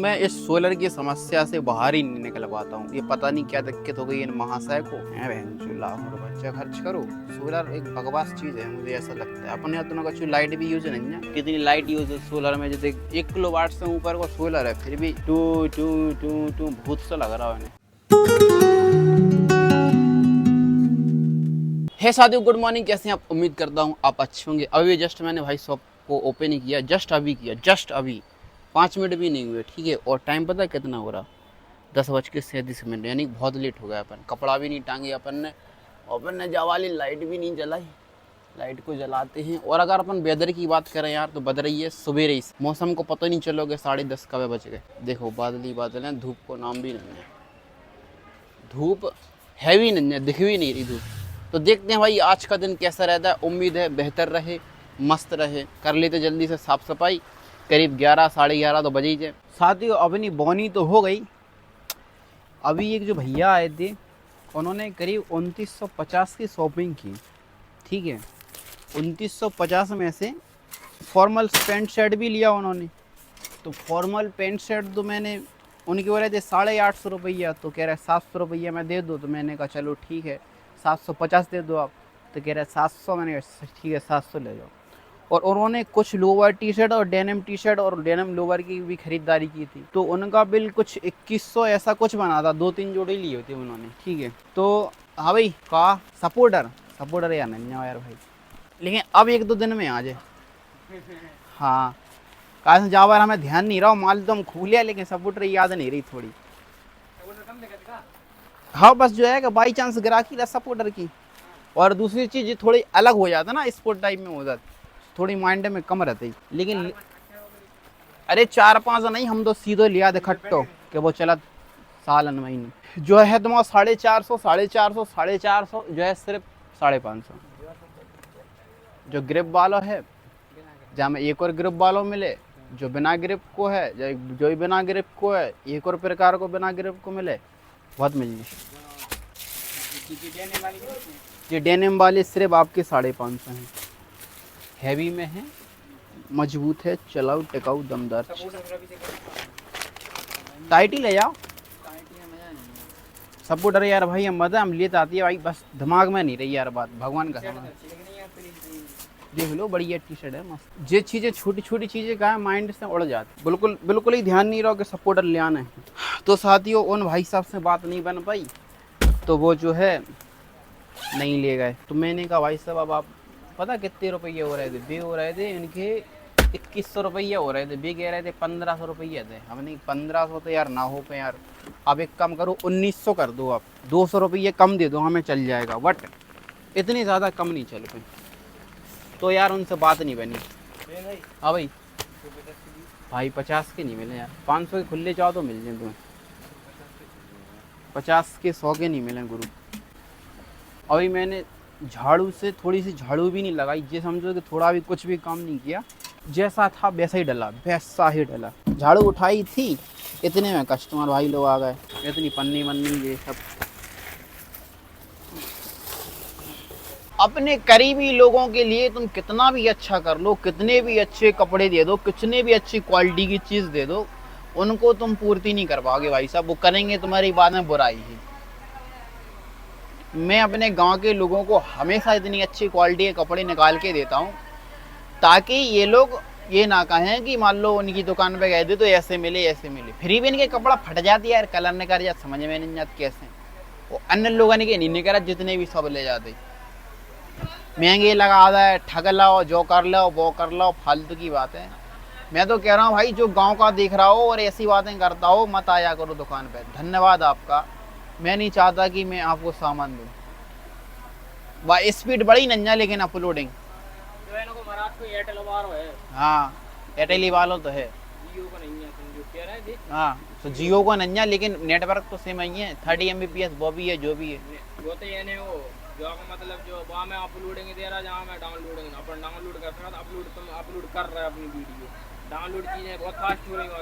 मैं इस सोलर की समस्या से बाहर ही नहीं निकल पाता हूँ। ये पता नहीं क्या दिक्कत हो गई इन महाशय को। लाखों रुपया खर्च करो। सोलर एक बकवास चीज है, मुझे ऐसा लगता है। अपने दोनों का लाइट भी यूज नहीं है। कितनी लाइट यूज है सोलर में, जैसे 1 किलोवाट से ऊपर का सोलर है, फिर भी टू टू टू टू भूत सा लग रहा है। हे साथियों, गुड मॉर्निंग। कैसे हैं आप? उम्मीद करता हूँ आप अच्छे होंगे। अभी जस्ट मैंने भाई शॉप को ओपन ही किया, जस्ट अभी 5 मिनट भी नहीं हुए, ठीक है। और टाइम पता है कितना हो रहा? 10:37 यानी बहुत लेट हो गया। अपन कपड़ा भी नहीं टांगे अपन ने जवाली लाइट भी नहीं जलाई। लाइट को जलाते हैं। और अगर अपन वेदर की बात करें यार, तो बदल रही है सवेरे ही। मौसम को पता नहीं चलोगे 10:30 कब बज गए। देखो बादल ही बादल हैं, धूप को नाम भी नहीं है। धूप है भी नहीं है, दिख भी नहीं रही धूप। तो देखते हैं भाई आज का दिन कैसा रहता है। उम्मीद है बेहतर रहे, मस्त रहे। कर लेते जल्दी से साफ सफाई। करीब 11 साढ़े 11 तो बजे ही थे। साथियों अपनी बोनी तो हो गई। अभी एक जो भैया आए थे, उन्होंने करीब 2950 की शॉपिंग की, ठीक है। 2950 में से फॉर्मल पैंट शर्ट भी लिया उन्होंने। तो फॉर्मल पैंट शर्ट तो मैंने उनके बोले थे 850 रुपया, तो कह रहे 700 रुपया मैं दे दो। तो मैंने कहा चलो ठीक है 750 दे दो आप। तो कह रहे 700। मैंने कहा ठीक है 700 ले जाओ। और उन्होंने कुछ लोअर टी शर्ट और डेनिम टी शर्ट और डेनिम लोअर की भी खरीदारी की थी। तो उनका बिल कुछ 2100 ऐसा कुछ बना था। 2-3 जोड़ी ली होती उन्होंने, ठीक है। तो हाँ भाई का सपोर्टर या नहीं यार भाई, लेकिन अब 1-2 दिन में आ जाए। हाँ कहा जाओ यार, हमें ध्यान नहीं रहा, माल तो हम खू लिया, लेकिन सपोर्टर याद नहीं रही थोड़ी। हाँ बस जो है कि बाई चांस ग्राहकी रहा सपोर्टर की। और दूसरी चीज थोड़ी अलग हो जाता ना, स्पोर्ट टाइप में हो जाती, थोड़ी माइंड में कम रहती। लेकिन अरे 4-5 नहीं, हम तो सीधे लिया दे खट्टो कि वो चला सालन महीने जो है तुम्हारा 450 जो है सिर्फ 550। जो ग्रिप वाला है, जहाँ में एक और ग्रिप वालों मिले, जो बिना ग्रिप को है, जो बिना ग्रिप को है, एक और प्रकार को बिना ग्रिप को मिले, बहुत मिल गई। ये डेनिम वाली सिर्फ आपके 550 हैं। हैवी में है, मजबूत है, चलाऊ टिकाऊ दमदार। टाइट ही ले जाओ। सपोर्टर यार भाई हम मजा हम लेते आती है भाई, बस दिमाग में नहीं रही यार बात, भगवान का सामान। देख लो बढ़िया टी शर्ट है मस्त। ये चीज़ें छोटी छोटी चीज़ें का माइंड से उड़ जाती, बिल्कुल ही ध्यान नहीं रहो कि सपोर्टर ले आना है। तो साथियों उन भाई साहब से बात नहीं बन पाई, तो वो जो है नहीं ले गए। तो मैंने कहा भाई साहब अब आप पता कितने रुपये हो रहे थे? बे हो रहे थे इनके 2100 रुपये हो रहे थे। बे कह रहे थे 1500 रुपये थे। हमने 1500 तो यार ना हो पे यार, अब एक काम करो 1900 कर दो, आप 200 रुपये कम दे दो, हमें चल जाएगा। बट इतनी ज़्यादा कम नहीं चल पाई। तो यार उनसे बात नहीं बनी। हाँ भाई 50 के नहीं मिले यार। 500 के खुले चाहो तो मिल जाए तुम्हें, 50 के 100 के नहीं मिले गुरु। अभी मैंने झाड़ू से थोड़ी सी झाड़ू भी नहीं लगाई, ये समझो कि थोड़ा भी कुछ भी काम नहीं किया। जैसा था वैसा ही डला। झाड़ू उठाई थी, इतने में कस्टमर भाई लोग आ गए। इतनी पन्नी वन्नी ये सब। अपने करीबी लोगों के लिए तुम कितना भी अच्छा कर लो, कितने भी अच्छे कपड़े दे दो, कितने भी अच्छी क्वालिटी की चीज़ दे दो, उनको तुम पूर्ति नहीं कर पाओगे भाई साहब। वो करेंगे तुम्हारी बात में बुराई ही। मैं अपने गांव के लोगों को हमेशा इतनी अच्छी क्वालिटी के कपड़े निकाल के देता हूं, ताकि ये लोग ये ना कहें कि मान लो उनकी दुकान पे गए थे तो ऐसे मिले। फिर भी इनके कपड़ा फट जाती है यार, कलर निकल जाता, समझ में नहीं जाता कैसे। वो अन्य लोगों ने नहीं निकला, जितने भी सब ले जाते। महंगे लगा आता है, ठग लाओ, जो कर लो वो कर लो, फालतू की बात है। मैं तो कह रहा हूँ भाई, जो गांव का देख रहा हो और ऐसी बातें करता हो, मत आया करो दुकान पे। धन्यवाद आपका। मैं नहीं चाहता कि मैं आपको सामान दूँ। वह स्पीड बड़ी नंजा, लेकिन अपलोडिंग हाँ एयरटेल ही वालों तो है। हाँ तो जियो को नंजा, लेकिन नेटवर्क तो सेम ही है। 30 Mbps वो भी है, जो भी है वो तो ये नहीं हो जो मतलब जो वहाँ में अपलोडिंग दे रहा, जहाँ में डाउनलोडिंग अपन डाउनलोड कर रहा था, अपलोड कर रहा है अपनी वीडियो। डाउनलोड चीज़ें बहुत फास्ट हो रही है,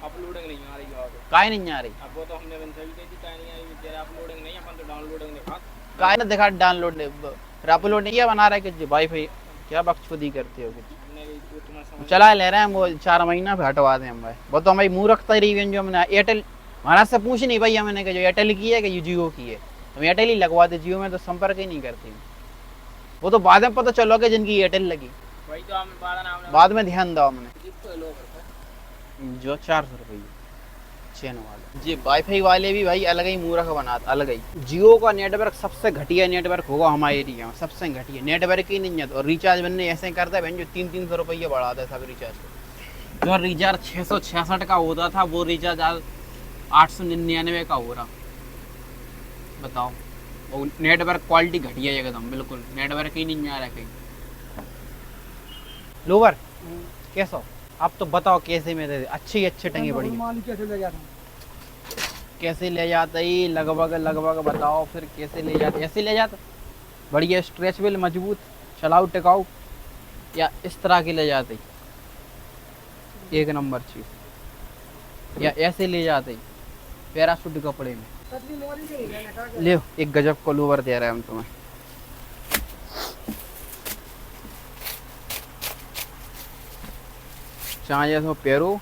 अपलोडिंग नहीं आ रही है। काहे नहीं आ रही? अब वो तो हमने सही कही थी, काहे नहीं आई तेरा अपलोडिंग नहीं, अपन तो डाउनलोडिंग दिखा। काहे ना दिखा डाउनलोड अपलोड नहीं किया, बना रहा है कि वाईफाई क्या बकचोदी करते हो कुछ। चला ले रहे हैं वो 4 महीना पे हटवा दें हम भाई। वो तो हम भाई मूर्ख तरीके जो हमने एयरटेल महाराज से पूछ नहीं भाई हमने कि जो एयरटेल की है कि जियो की है, हम एयरटेल ही लगवा दे, जियो में तो संपर्क ही नहीं करती। वो तो बाद में पता चलो कि जिनकी एयरटेल लगी, वही तो हमने बाद में ध्यान दो हमने। जो 400 रुपये चैन वाले जी वाईफाई वाले भी भाई अलग ही मूर्ख बनाते, अलग ही। जियो का नेटवर्क सबसे घटिया नेटवर्क होगा हमारे एरिया में, सबसे घटिया नेटवर्क ही नहीं है। तो रिचार्ज बनने ऐसे करता है जो 300-300 रुपये बढ़ाता है सब रिचार्ज। जो रिचार्ज 666 का होता था वो रिचार्ज आज 899 का हो रहा। बताओ, वो नेटवर्क क्वालिटी घटिया है एकदम, बिल्कुल नेटवर्क ही नहीं आ रहा कहीं। लोवर कैसा हो? आप तो बताओ कैसे में दे दे, अच्छे टंगे पड़ी कैसे ले जाते ही लगभग बताओ फिर कैसे ले जाते? ऐसे ले जाते बढ़िया स्ट्रेचेबल मजबूत चलाऊ टिकाऊ, या इस तरह के ले जाते एक नंबर चीज, या ऐसे ले जाते पैराशूट कपड़े में? ले एक गजब को लोवर दे रहे हैं हम तुम्हें। चाहे जैसे पैरो,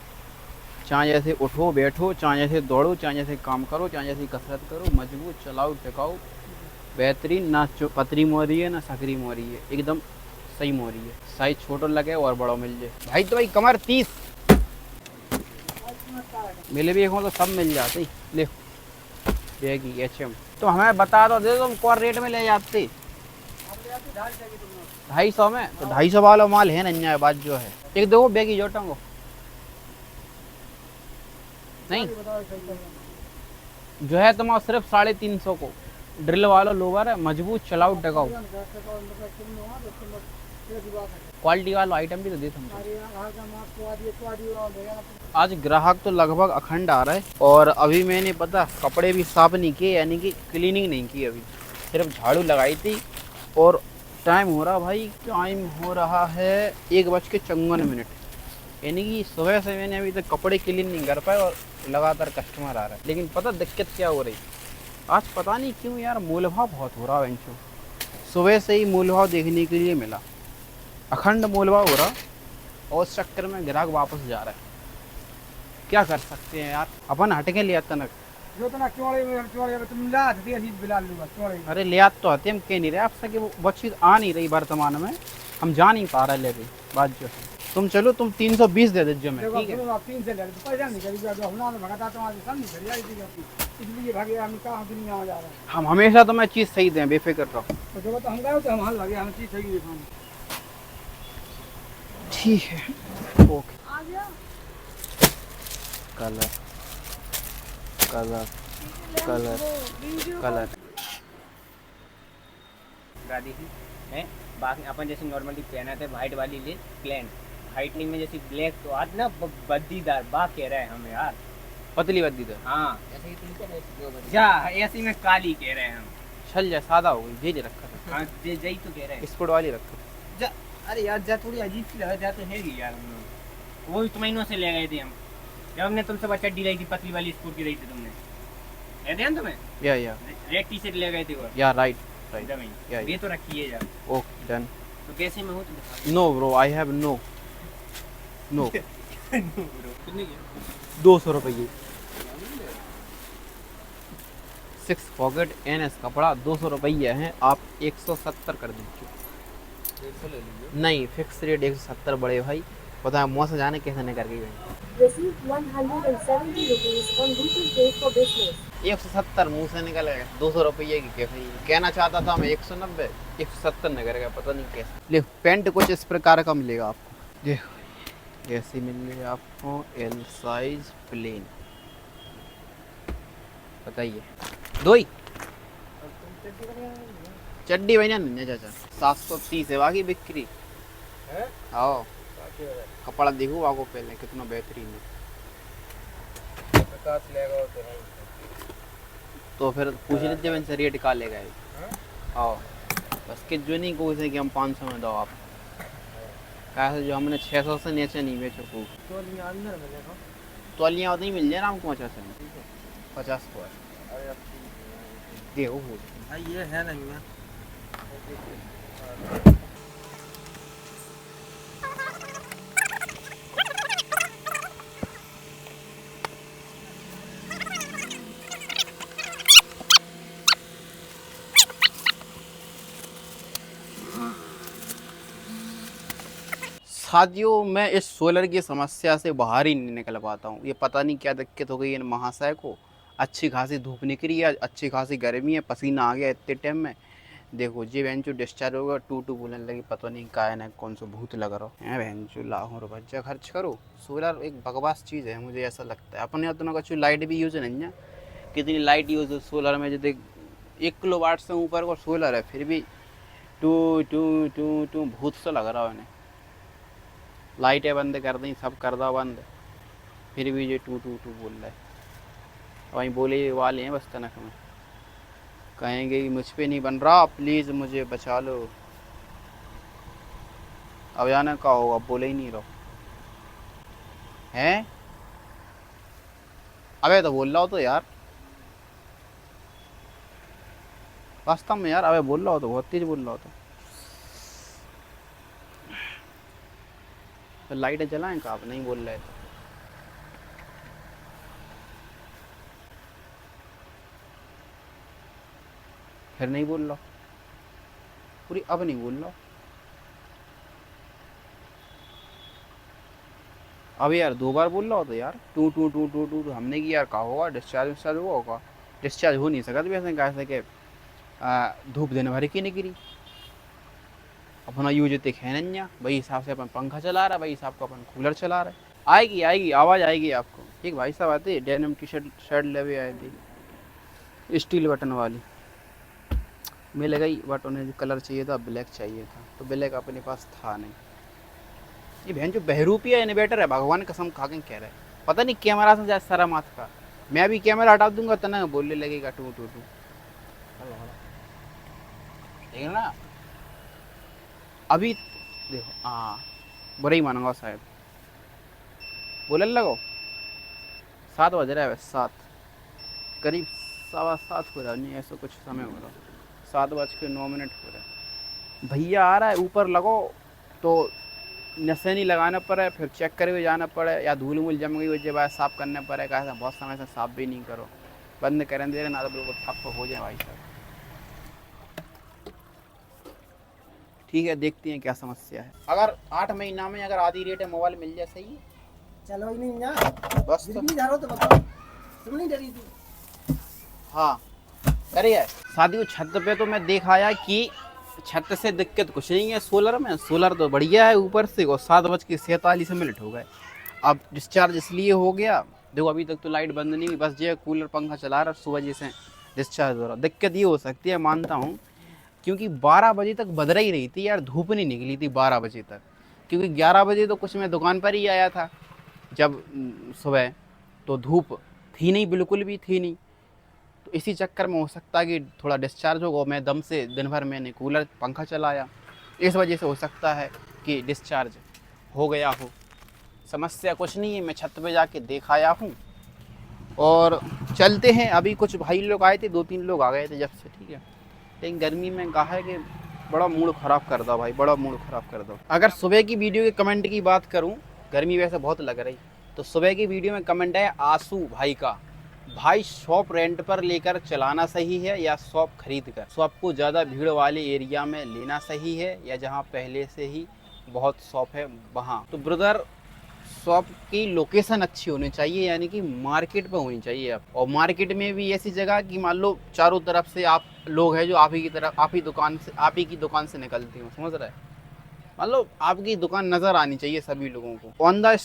चाहे जैसे उठो बैठो, चाहे जैसे दौड़ो, चाहे जैसे काम करो, चाहे जैसे कसरत करो, मजबूत चलाओ टिकाओ बेहतरीन, ना पतरी मोरी है ना सकरी मोरी है, एकदम सही मोरी है। साइज छोटा लगे और बड़ा मिल जाए भाई। तो भाई कमर 30 मिले भी हो तो सब मिल जाते। ले देगी HM तो हमें बता दो, दे तुम कौन रेट में ले जाते? 250 में? तो 250 वाला माल है ना बात जो है। एक दो बैगी जो टंगो नहीं जो है तुम्हारा सिर्फ 350 को ड्रिल वाला लोवर है, मजबूत चलाओ टकाओ क्वालिटी वाला आइटम भी तो दे तुमको। आज ग्राहक तो लगभग अखंड आ रहा है, और अभी मैंने पता कपड़े भी साफ नहीं किए, यानी कि क्लीनिंग नहीं की, अभी सिर्फ झाड़ू लगाई थी। और टाइम हो रहा भाई, टाइम हो रहा है 1:54, यानी कि सुबह से मैंने अभी तक कपड़े क्लीन नहीं कर पाए और लगातार कस्टमर आ रहा है। लेकिन पता दिक्कत क्या हो रही, आज पता नहीं क्यों यार मोल भाव बहुत हो रहा है। सुबह से ही मोल भाव देखने के लिए मिला, अखंड मोल भाव हो रहा, और उस चक्कर में ग्राहक वापस जा रहा है। क्या कर सकते हैं यार, अपन हटके ले आते ना। अरे ले आते तो आते, हम कह नहीं रहे आपसे कि वो चीज़ आ नहीं रही वर्तमान में, हम जा नहीं पा रहे। लेकिन बात जो है, तुम चलो तुम 320 दे दीजिए मैं, ठीक है? हम हमेशा तो मैं चीज़ सही दें, बेफिक्र रहो। ठीक है okay. Colour colour colour colour है। बाकी अपन जैसे नॉर्मली पहना थे वाइट वाली ले प्लेन, वाइटनिंग में जैसे ब्लैक तो आज ना बद्दीदार बा कह रहे हैं हमें यार, पतली बद्दीदार। हाँ जा ऐसी में काली कह रहे हैं हम। चल जा सादा हो गई, जे रखा था। हाँ जई तो कह रहे हैं स्पोर्ट वाली रखा जा। अरे यार जा थोड़ी अजीब सी लगा जा तो है यार, हम लोग वो तो महीनों से ले गए थे हम, जब हमने तुमसे बच्चा डी लाई थी पतली वाली स्पोर्ट की रही थी तुमने, याद है तुम्हें? या रेड टी शर्ट ले गए थे वो। या राइट ये तो रखी है यार। Okay done. तो कैसे में हो तो no bro, I have no 200 रुपये 6 पॉकेट NS कपड़ा 200 रुपये हैं, आप 170 कर दीजिए। नहीं फिक्स रेट 170 बड़े भाई, पता है मुँह से जाने कैसे नहीं कर गई भाई। 170 मुँह से निकल गया, 200 रुपये की कैसे कहना चाहता था मैं 190, 170 निकल गया, पता नहीं कैसे। ले पैंट कुछ इस प्रकार का मिलेगा आपको, देखो ऐसी मिलेगा आपको, L साइज प्लेन। बताइए दो ही चड्डी भाई ना चाचा 730 है बाकी बिक्री। आओ कपड़ा देखो आपको पहले कितना बेहतरीन है। तो फिर पूछ लीजिए इनसे रेट का लेगा। आओ बस कि जो नहीं कोई से कि हम 500 में दो आप, कैसे जो हमने 600 से नीचे नहीं बेचो को। तौलियाँ उतनी मिल जाए ना हमको 50 को है। देखो ये है नहीं है। शादियों में इस सोलर की समस्या से बाहर ही नहीं निकल पाता हूँ। ये पता नहीं क्या दिक्कत हो गई इन महाशय को। अच्छी खासी धूप निकली है, अच्छी खासी गर्मी है, पसीना आ गया इतने टाइम में। देखो जी बहन डिस्चार्ज होगा, टू टू बोलने लगी, पता नहीं काय ना कौन सा भूत लग रहा है। बहन लाखों रुपया खर्च करो। सोलर एक बकवास चीज़ है, मुझे ऐसा लगता है। अपने अपनों का लाइट भी यूज नहीं है, कितनी लाइट यूज है सोलर में। जो देख 1 किलोवाट से ऊपर का सोलर है, फिर भी टू टू टू टू भूत सा लग रहा है उन्हें। लाइटें बंद कर दी, सब कर दो बंद, फिर भी ये टू टू टू बोल रहा है। वहीं बोले वाले हैं बस तनक में, कहेंगे कि मुझ पे नहीं बन रहा, प्लीज़ मुझे बचा लो। अब जाने का होगा, अब बोले ही नहीं रहो हैं। अबे तो बोल रहा हो तो यार, वास्तव में यार, अबे बोल रहा हो तो, बहुत तेज बोल रहा हो तो लाइटें जलाएं का, आप नहीं बोल रहे तो। फिर नहीं बोल रहा पूरी, अब नहीं बोल रहा। अब यार 2 बार बोल रहा हो तो यार, two two two two two हमने की यार कहा होगा डिस्चार्ज विस्चार्ज हुआ होगा। डिस्चार्ज हो नहीं सका तो वैसे कहा सके धूप दिन भर की निकली। अपना यूज इतने है नहीं भाई, हिसाब से अपन पंखा चला रहा है, भाई हिसाब का अपन कूलर चला रहे। आएगी आएगी आवाज़ आएगी आपको। एक भाई साहब आते डेनिम टी शर्ट ले भी आए थे, स्टील बटन वाली, मिल गई, बट उन्हें जो कलर चाहिए था ब्लैक चाहिए था, तो ब्लैक अपने पास था नहीं। ये बहन जो बहरूपिया इन्वर्टर है, भगवान कसम खा के कह रहा है। पता नहीं कैमरा से जाए सारा माथ का, मैं भी कैमरा हटा दूंगा तना बोलने लगेगा टू टू टू। ठीक ना, अभी देखो हाँ, बुरा ही मानूंगा शायद, बोलने लगो 7 बज रहा है, 7 करीब 7:15 हो रहा नहीं, ऐसा कुछ समय हो रहा, 7:09 हो रहा है। भैया आ रहा है, ऊपर लगो तो नशे नहीं लगाना पड़े, फिर चेक करके जाना पड़े, या धूल मूल जम गई हो जाए बाद साफ़ करना पड़े। कहा बहुत समय से साफ़ भी नहीं करो, बंद करें दे रहे ना, तो बिल्कुल ठप हो जाए भाई साहब। ठीक है, देखते हैं क्या समस्या है। अगर 8 महीना में अगर आधी रेट है मोबाइल मिल जाए, सही है। चलो ही नहीं ना, बस तो बताओ, तुम नहीं डरी थी? हाँ अरे यार, शादी को छत पे तो मैं देख आया कि छत से दिक्कत कुछ नहीं है सोलर में, सोलर तो बढ़िया है ऊपर से। और 7:47 हो गए। अब डिस्चार्ज इसलिए हो गया, देखो अभी तक तो लाइट बंद नहीं हुई, बस जो कूलर पंखा चला रहा, सुबह जैसे डिस्चार्ज हो रहा। दिक्कत ये हो सकती है, मानता हूँ, क्योंकि 12 बजे तक बदल ही रही थी यार, धूप नहीं निकली थी 12 बजे तक। क्योंकि 11 बजे तो कुछ मैं दुकान पर ही आया था जब सुबह, तो धूप थी नहीं, बिल्कुल भी थी नहीं। तो इसी चक्कर में हो सकता है कि थोड़ा डिस्चार्ज होगा। मैं दम से दिन भर मैंने कूलर पंखा चलाया, इस वजह से हो सकता है कि डिस्चार्ज हो गया हो। समस्या कुछ नहीं है, मैं छत पे जाके देख आया हूँ। और चलते हैं, अभी कुछ भाई लोग आए थे, 2-3 लोग आ गए थे जब से, ठीक है। लेकिन गर्मी में कहा है कि बड़ा मूड ख़राब कर दो भाई, बड़ा मूड ख़राब कर दो। अगर सुबह की वीडियो के कमेंट की बात करूँ, गर्मी वैसे बहुत लग रही, तो सुबह की वीडियो में कमेंट है आंसू भाई का, भाई शॉप रेंट पर लेकर चलाना सही है या शॉप खरीद कर? शॉप को ज़्यादा भीड़ वाले एरिया में लेना सही है या जहाँ पहले से ही बहुत शॉप है वहाँ? तो ब्रदर, शॉप की लोकेशन अच्छी होनी चाहिए, यानी कि मार्केट पर होनी चाहिए आप। और मार्केट में भी ऐसी जगह कि मान लो चारों तरफ से आप लोग हैं जो आप ही की तरफ, आप ही की दुकान से निकलती हो, समझ रहे हैं? मान लो आपकी दुकान नज़र आनी चाहिए सभी लोगों को। ऑन द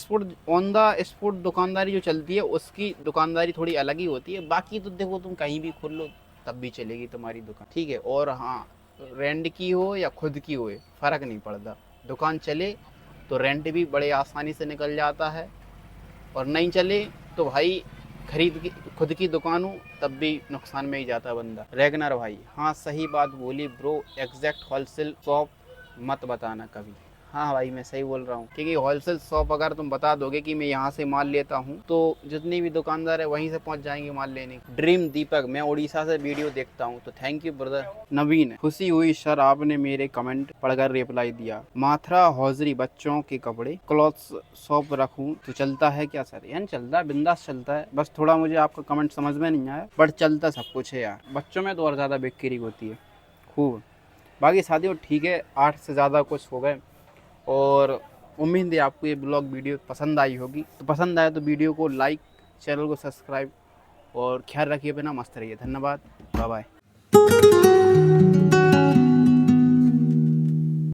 स्पॉट दुकानदारी जो चलती है, उसकी दुकानदारी थोड़ी अलग ही होती है। बाकी तो देखो, तुम कहीं भी खोल लो तब भी चलेगी तुम्हारी दुकान, ठीक है। और हाँ, रेंट की हो या खुद की हो, फ़र्क नहीं पड़ता, दुकान चले तो रेंट भी बड़े आसानी से निकल जाता है, और नहीं चले तो भाई खुद की दुकान हो तब भी नुकसान में ही जाता है बंदा। रेगनर भाई, हाँ सही बात बोली ब्रो, एग्जैक्ट होलसेल शॉप मत बताना कभी। हाँ भाई, मैं सही बोल रहा हूँ, क्योंकि होलसेल शॉप अगर तुम बता दोगे कि मैं यहाँ से माल लेता हूँ, तो जितनी भी दुकानदार है वहीं से पहुँच जाएंगे माल लेने। ड्रीम दीपक, मैं उड़ीसा से वीडियो देखता हूँ, तो थैंक यू ब्रदर। नवीन, खुशी हुई सर आपने मेरे कमेंट पढ़कर रिप्लाई दिया। माथुरा हौजरी, बच्चों के कपड़े क्लॉथ्स शॉप रखूँ तो चलता है क्या सर? यार चलता है, बिंदास चलता है। बस थोड़ा मुझे आपका कमेंट समझ में नहीं आया, बट चलता सब कुछ है यार। बच्चों में तो और ज़्यादा बिक्री होती है खूब। बाकी शादियों ठीक है, 8 से ज़्यादा कुछ हो गए, और उम्मीद है आपको ये ब्लॉग वीडियो पसंद आई होगी। तो पसंद आया तो वीडियो को लाइक, चैनल को सब्सक्राइब और ख्याल रखिए अपना, मस्त रहिए। धन्यवाद, बाय बाय।